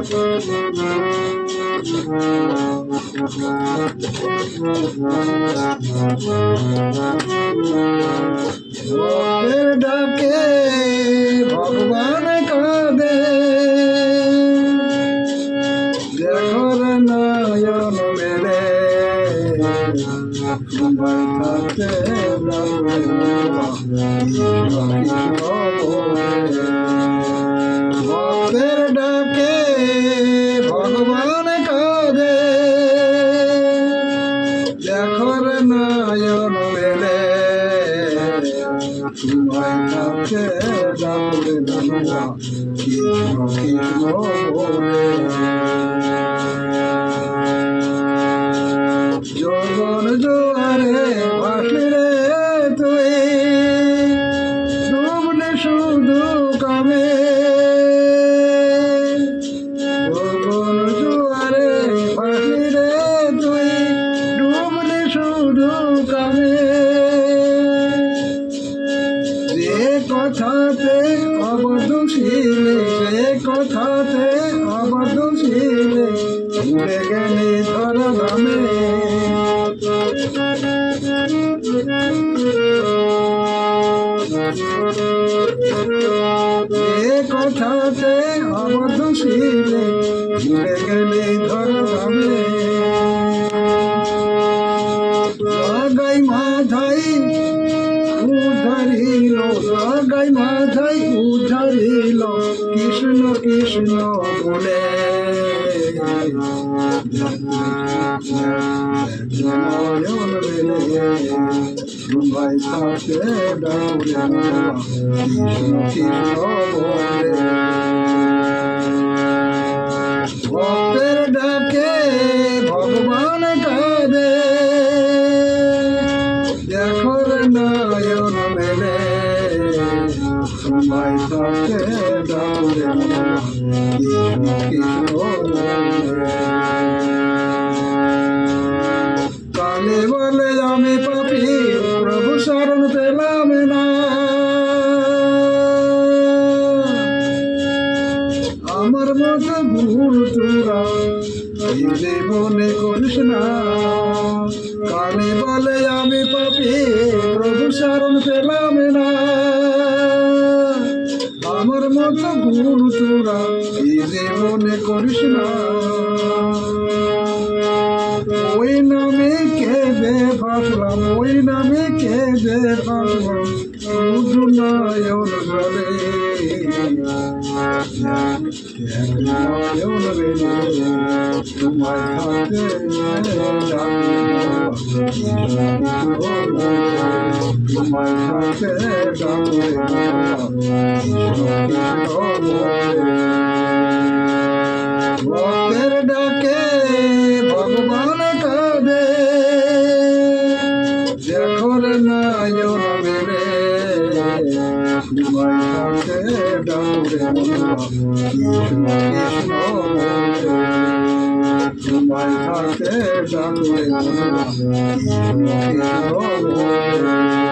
ভক্তের ডাকে ভগবান কাঁদে, দেখর নয়ন মেলে সবাই থাকে ভক্তের ডাকে ভগবান কাঁদে, দেখর নয়ন মেলে সবাই থাকে কৃষ্ণ কৃষ্ণ বলে। যৌবন জোয়ারে ভাসলে তুই ডুবলে শুধু কামে, যৌবন জোয়ারে ভাসলে তুই ডুবলে শুধু কামে। যে কথাতে অবদোষীলে, যে কথাতে অবদোষীলে ভুলে গেলে ধর ধামে। যে কথাতে অবদোষীলে ভুলে গেলে ধর ধামে। লাগাই মাথায় উদ্ধারিল, লাগাই মাথায় উদ্ধারিল কৃষ্ণ কৃষ্ণ বলে। নয়ন মেলে সবাই থাকে কৃষ্ণ কৃষ্ণ বলে। ভক্তের ডাকে ভগবান কাঁদে, দেখর নয়ন মেলে সবাই থাকে কৃষ্ণ কৃষ্ণ বলে। কালে বলে আমি পাপী প্রভু শরণ পেলাম না, আমার মতো ভুল তোরা এই জীবনে করিস না। কালে বলে আমি পাপী প্রভু শরণ পেলাম না, আমার মতো ভুল তোরা এই জীবনে করিস না। ওই নামে কেঁদে ভাসলাম, ওই নামে কেঁদে ভাসলাম শুধু নয়ন জলে। নয়ন মেলে তোমায় থাকে তোমায় থাকে ভক্তের ডাকে ভগবান কাঁদে, দেখর নয়ন মেলে সবাই থাকে কৃষ্ণ কৃষ্ণ বলে। সবাই থাকে কৃষ্ণ কৃষ্ণ বলে।